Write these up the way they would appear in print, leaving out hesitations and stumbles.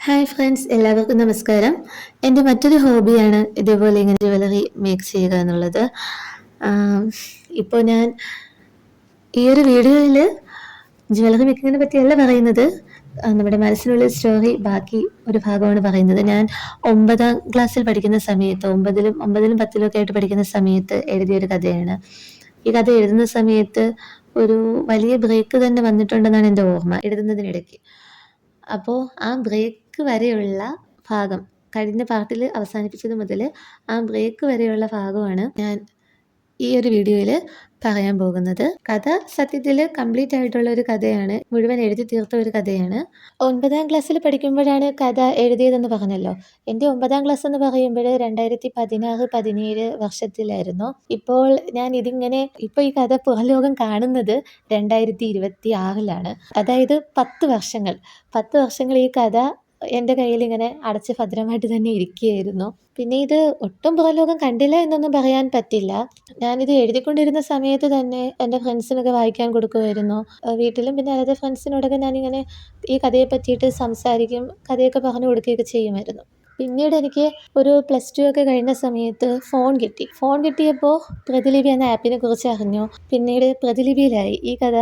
Hi friends, എല്ലാവർക്കും നമസ്കാരം. എൻ്റെ മറ്റൊരു ഹോബിയാണ് ഇതേപോലെ ഇങ്ങനെ ജ്വല്ലറി മേക്ക് ചെയ്യുക എന്നുള്ളത്. ഇപ്പോൾ ഞാൻ ഈ ഒരു വീഡിയോയിൽ ജ്വല്ലറി മേക്കിങ്ങിനെ പറ്റിയല്ല പറയുന്നത്. നമ്മുടെ മനസ്സിലുള്ള സ്റ്റോറി ബാക്കി ഒരു ഭാഗമാണ് പറയുന്നത്. ഞാൻ 9ാം ക്ലാസ്സിൽ പഠിക്കുന്ന സമയത്ത്, ഒമ്പതിലും പത്തിലും ഒക്കെ ആയിട്ട് പഠിക്കുന്ന സമയത്ത് എഴുതിയൊരു കഥയാണ്. ഈ കഥ എഴുതുന്ന സമയത്ത് ഒരു വലിയ ബ്രേക്ക് തന്നെ വന്നിട്ടുണ്ടെന്നാണ് എൻ്റെ ഓർമ്മ, എഴുതുന്നതിനിടയ്ക്ക്. അപ്പോൾ ആ ബ്രേക്ക് വരെയുള്ള ഭാഗം, കഴിഞ്ഞ പാർട്ടിൽ അവസാനിപ്പിച്ചത് മുതൽ ആ ബ്രേക്ക് വരെയുള്ള ഭാഗമാണ് ഞാൻ ഈ ഒരു വീഡിയോയിൽ പറയാൻ പോകുന്നത്. കഥ സത്യത്തിൽ കംപ്ലീറ്റ് ആയിട്ടുള്ള ഒരു കഥയാണ്, മുഴുവൻ എഴുതി തീർത്ത ഒരു കഥയാണ്. 9ാം ക്ലാസ്സിൽ പഠിക്കുമ്പോഴാണ് കഥ എഴുതിയതെന്ന് പറഞ്ഞല്ലോ. എൻ്റെ 9ാം ക്ലാസ് എന്ന് പറയുമ്പോൾ 2016-17 വർഷത്തിലായിരുന്നു. ഇപ്പോൾ ഞാൻ ഇപ്പോൾ ഈ കഥ പുറംലോകം കാണുന്നത് 2026-ലാണ്. അതായത് 10 വർഷങ്ങൾ ഈ കഥ എൻ്റെ കയ്യിൽ ഇങ്ങനെ അടച്ച് ഭദ്രമായിട്ട് തന്നെ ഇരിക്കുകയായിരുന്നു. പിന്നെ ഇത് ഒട്ടും പുറംലോകം കണ്ടില്ല എന്നൊന്നും പറയാൻ പറ്റില്ല. ഞാനിത് എഴുതിക്കൊണ്ടിരുന്ന സമയത്ത് തന്നെ എൻ്റെ ഫ്രണ്ട്സിനൊക്കെ വായിക്കാൻ കൊടുക്കുമായിരുന്നു. വീട്ടിലും പിന്നെ അല്ലാതെ ഫ്രണ്ട്സിനോടൊക്കെ ഞാനിങ്ങനെ ഈ കഥയെ പറ്റിയിട്ട് സംസാരിക്കും, കഥയൊക്കെ പറഞ്ഞു കൊടുക്കുകയൊക്കെ ചെയ്യുമായിരുന്നു. പിന്നീട് എനിക്ക് ഒരു +2 ഒക്കെ കഴിഞ്ഞ സമയത്ത് ഫോൺ കിട്ടിയപ്പോൾ പ്രതിലിപി എന്ന ആപ്പിനെ കുറിച്ച് അറിഞ്ഞു. പിന്നീട് പ്രതിലിപിയിലായി ഈ കഥ.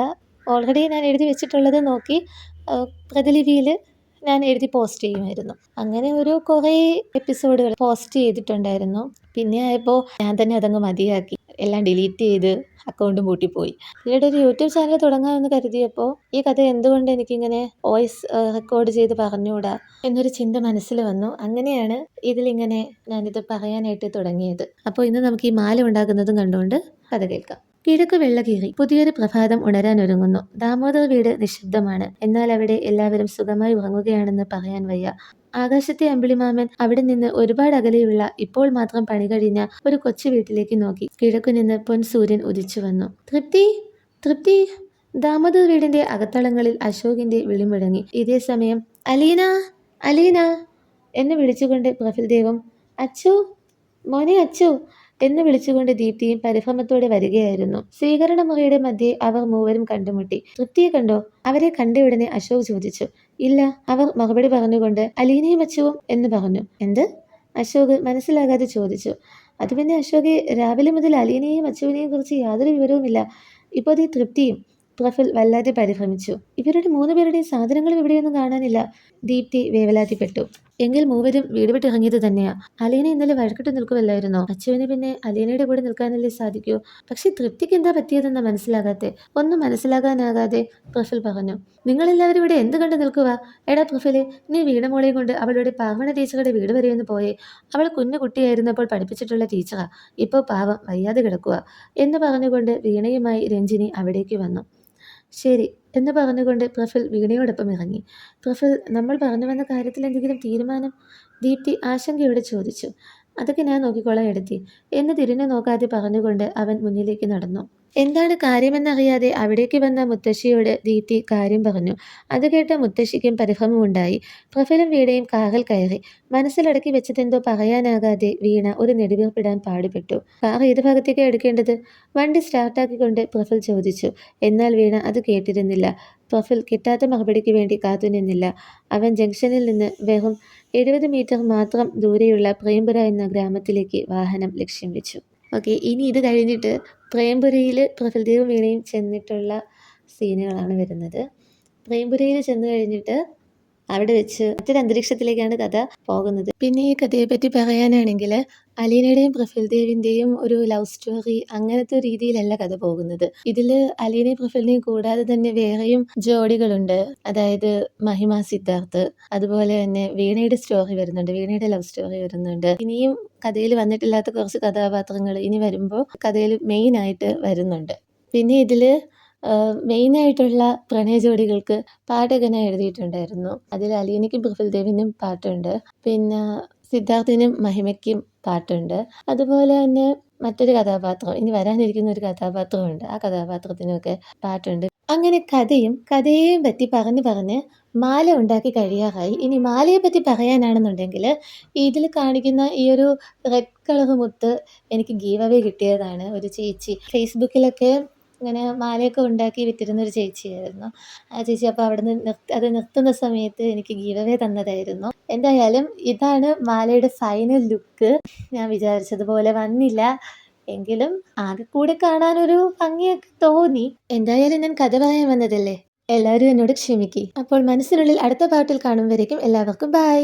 ഓൾറെഡി ഞാൻ എഴുതി വെച്ചിട്ടുള്ളത് നോക്കി പ്രതിലിപിയിൽ ഞാൻ എഴുതി പോസ്റ്റ് ചെയ്യുമായിരുന്നു. അങ്ങനെ കുറേ എപ്പിസോഡുകൾ പോസ്റ്റ് ചെയ്തിട്ടുണ്ടായിരുന്നു. പിന്നെ ആയപ്പോൾ ഞാൻ തന്നെ അതങ്ങ് മതിയാക്കി, എല്ലാം ഡിലീറ്റ് ചെയ്ത് അക്കൗണ്ടും പൂട്ടിപ്പോയി. പിന്നീട് ഒരു യൂട്യൂബ് ചാനൽ തുടങ്ങാമെന്ന് കരുതിയപ്പോൾ ഈ കഥ എന്തുകൊണ്ട് എനിക്കിങ്ങനെ വോയിസ് റെക്കോർഡ് ചെയ്ത് പറഞ്ഞുകൂടാ എന്നൊരു ചിന്ത മനസ്സിൽ വന്നു. അങ്ങനെയാണ് ഇതിലിങ്ങനെ ഞാനിത് പറയാനായിട്ട് തുടങ്ങിയത്. അപ്പോൾ ഇന്ന് നമുക്ക് ഈ മാല ഉണ്ടാക്കുന്നതും കണ്ടുകൊണ്ട് കഥ കേൾക്കാം. കിഴക്ക് വെള്ളകീറി പുതിയൊരു പ്രഭാതം ഉണരാനൊരുങ്ങുന്നു. ദാമോദർ വീട് നിശബ്ദമാണ്. എന്നാൽ അവിടെ എല്ലാവരും സുഖമായി ഉറങ്ങുകയാണെന്ന് പറയാൻ വയ്യ. ആകാശത്തെ അമ്പിളിമാമൻ അവിടെ നിന്ന് ഒരുപാട് അകലെയുള്ള ഇപ്പോൾ മാത്രം പണി കഴിഞ്ഞ ഒരു കൊച്ചു വീട്ടിലേക്ക് നോക്കി. കിഴക്കുനിന്ന് പൊൻസൂര്യൻ ഉദിച്ചു വന്നു. തൃപ്തി. ദാമോദർ വീടിന്റെ അകത്തളങ്ങളിൽ അശോകിന്റെ വിളി മുഴങ്ങി. ഇതേ സമയം അലീന എന്ന് വിളിച്ചുകൊണ്ട് പ്രഫുൽദേവും അച്ചു, മോനെ അച്ചു എന്ന് വിളിച്ചുകൊണ്ട് ദീപ്തിയും പരിഭ്രമത്തോടെ വരികയായിരുന്നു. സ്വീകരണ മുറിയുടെ മധ്യേ അവർ മൂവരും കണ്ടുമുട്ടി. തൃപ്തിയെ കണ്ടോ? അവരെ കണ്ടയുടനെ അശോക് ചോദിച്ചു. ഇല്ല, അവർ മറുപടി പറഞ്ഞുകൊണ്ട് അലീനയും അച്ചുവും എന്ന് പറഞ്ഞു. എന്ത്? അശോക് മനസ്സിലാകാതെ ചോദിച്ചു. അത് പിന്നെ അശോകെ, രാവിലെ മുതൽ അലീനയും അച്ചുവിനെയും കുറിച്ച് യാതൊരു വിവരവുമില്ല. ഇപ്പോൾ ഈ തൃപ്തിയും. പ്രഫുൽ വല്ലാതെ പരിഭ്രമിച്ചു. ഇവരുടെ 3 പേരുടെയും സാധനങ്ങളും ഇവിടെയൊന്നും കാണാനില്ല. ദീപ്തി വേവലാതിപ്പെട്ടു. എങ്കിൽ മൂവരും വീട് വിട്ടിറങ്ങിയത് തന്നെയാ. അലീന ഇന്നലെ വഴക്കിട്ട് നിൽക്കുമല്ലായിരുന്നോ? അച്ചുവിന് പിന്നെ അലീനയുടെ കൂടെ നിൽക്കാനല്ലേ സാധിക്കൂ. പക്ഷെ തൃപ്തിക്ക് എന്താ പറ്റിയതെന്നാ ഒന്നും മനസ്സിലാകാനാകാതെ പ്രഫുൽ പറഞ്ഞു. നിങ്ങളെല്ലാവരും ഇവിടെ എന്ത് കണ്ടു നിൽക്കുക? എടാ പ്രഫുലെ, നീ വീണമോളെയും കൊണ്ട് അവളുടെ പാവണ ടീച്ചറുടെ വീട് വരെയൊന്ന് പോയേ. അവൾ കുഞ്ഞു കുട്ടിയായിരുന്നപ്പോൾ പഠിപ്പിച്ചിട്ടുള്ള ടീച്ചറാ. ഇപ്പോൾ പാവം വയ്യാതെ കിടക്കുക എന്ന് പറഞ്ഞുകൊണ്ട് വീണയുമായി രഞ്ജിനി അവിടേക്ക് വന്നു. ശരി എന്ന് പറഞ്ഞുകൊണ്ട് പ്രഫുൽ വീണയോടൊപ്പം ഇറങ്ങി. പ്രഫുൽ, നമ്മൾ പറഞ്ഞു വന്ന കാര്യത്തിൽ എന്തെങ്കിലും തീരുമാനം? ദീപ്തി ആശങ്കയോടെ ചോദിച്ചു. അതൊക്കെ ഞാൻ നോക്കിക്കോളാം എടുത്തി എന്ന് തിരിഞ്ഞു നോക്കാതെ പറഞ്ഞുകൊണ്ട് അവൻ മുന്നിലേക്ക് നടന്നു. എന്താണ് കാര്യമെന്നറിയാതെ അവിടേക്ക് വന്ന മുത്തശ്ശിയോട് ദീപ്തി കാര്യം പറഞ്ഞു. അത് കേട്ട മുത്തശ്ശിക്കും പരിഭ്രമമുണ്ടായി. പ്രഫുലും വീണയും കാറിൽ കയറി. മനസ്സിലടക്കി വെച്ചതെന്തോ പറയാനാകാതെ വീണ ഒരു നെടുവീർപ്പിടാൻ പാടുപെട്ടു. കാർ ഏത് ഭാഗത്തേക്കാണ് എടുക്കേണ്ടത്? വണ്ടി സ്റ്റാർട്ടാക്കിക്കൊണ്ട് പ്രഫുൽ ചോദിച്ചു. എന്നാൽ വീണ അത് കേട്ടിരുന്നില്ല. പ്രഫുൽ കിട്ടാത്ത മറുപടിക്ക് വേണ്ടി കാത്തുനിന്നില്ല. അവൻ ജംഗ്ഷനിൽ നിന്ന് വെറും 70 മീറ്റർ മാത്രം ദൂരെയുള്ള പ്രേംപുര എന്ന ഗ്രാമത്തിലേക്ക് വാഹനം ലക്ഷ്യം വെച്ചു. ഓക്കെ, ഇനി ഇത് കഴിഞ്ഞിട്ട് പ്രേംപുരയിൽ പ്രഫുൽദേവും വീണയും ചെന്നിട്ടുള്ള സീനുകളാണ് വരുന്നത്. പ്രേംപുരയിൽ ചെന്ന് കഴിഞ്ഞിട്ട് അവിടെ വെച്ച് മറ്റൊരു അന്തരീക്ഷത്തിലേക്കാണ് കഥ പോകുന്നത്. പിന്നെ ഈ കഥയെപ്പറ്റി പറയാനാണെങ്കിൽ അലീനയുടെയും പ്രഫുൽദേവിൻ്റെയും ഒരു ലവ് സ്റ്റോറി അങ്ങനത്തെ രീതിയിലല്ല കഥ പോകുന്നത്. ഇതിൽ അലീനയും പ്രഫുലിനെയും കൂടാതെ തന്നെ വേറെയും ജോഡികളുണ്ട്. അതായത് മഹിമ സിദ്ധാർത്ഥ്, അതുപോലെ തന്നെ വീണയുടെ സ്റ്റോറി വരുന്നുണ്ട്, വീണയുടെ ലവ് സ്റ്റോറി വരുന്നുണ്ട്. ഇനിയും കഥയിൽ വന്നിട്ടില്ലാത്ത കുറച്ച് കഥാപാത്രങ്ങൾ ഇനി വരുമ്പോൾ കഥയിൽ മെയിനായിട്ട് വരുന്നുണ്ട്. പിന്നെ ഇതിൽ മെയിനായിട്ടുള്ള പ്രണയ ജോഡികൾക്ക് പാട്ടൊക്കെ എഴുതിയിട്ടുണ്ടായിരുന്നു. അതിൽ അലീനയ്ക്കും പ്രഫുൽദേവിനും പാട്ടുണ്ട്, പിന്നെ സിദ്ധാർത്ഥിനും മഹിമയ്ക്കും പാട്ടുണ്ട്. അതുപോലെ തന്നെ മറ്റൊരു കഥാപാത്രം, ഇനി വരാനിരിക്കുന്ന ഒരു കഥാപാത്രമുണ്ട്, ആ കഥാപാത്രത്തിനൊക്കെ പാട്ടുണ്ട്. അങ്ങനെ കഥയെയും പറ്റി പറഞ്ഞ് മാല ഉണ്ടാക്കി കഴിയാറായി. ഇനി മാലയെ പറ്റി പറയാനാണെന്നുണ്ടെങ്കിൽ ഇതിൽ കാണിക്കുന്ന ഈ ഒരു റെഡ് കളർ മുത്ത് എനിക്ക് ഗീവ് അവേ കിട്ടിയതാണ്. ഒരു ചേച്ചി ഫേസ്ബുക്കിലൊക്കെ ഇങ്ങനെ മാലയൊക്കെ ഉണ്ടാക്കി വിറ്റിരുന്നൊരു ചേച്ചിയായിരുന്നു. ആ ചേച്ചി അപ്പോൾ അവിടുന്ന് അത് നിർത്തുന്ന സമയത്ത് എനിക്ക് ഗിവ് അവേ തന്നതായിരുന്നു. എന്തായാലും ഇതാണ് മാലയുടെ ഫൈനൽ ലുക്ക്. ഞാൻ വിചാരിച്ചതുപോലെ വന്നില്ല. എങ്കിലും ആകെ കൂടെ കാണാനൊരു ഭംഗിയൊക്കെ തോന്നി. എന്തായാലും ഞാൻ കഥ പറയാൻ വന്നതല്ലേ. എല്ലാവരും എന്നോട് ക്ഷമിക്ക്. അപ്പോൾ മനസ്സിനുള്ളിൽ അടുത്ത പാട്ടിൽ കാണും വരേക്കും എല്ലാവർക്കും ബൈ.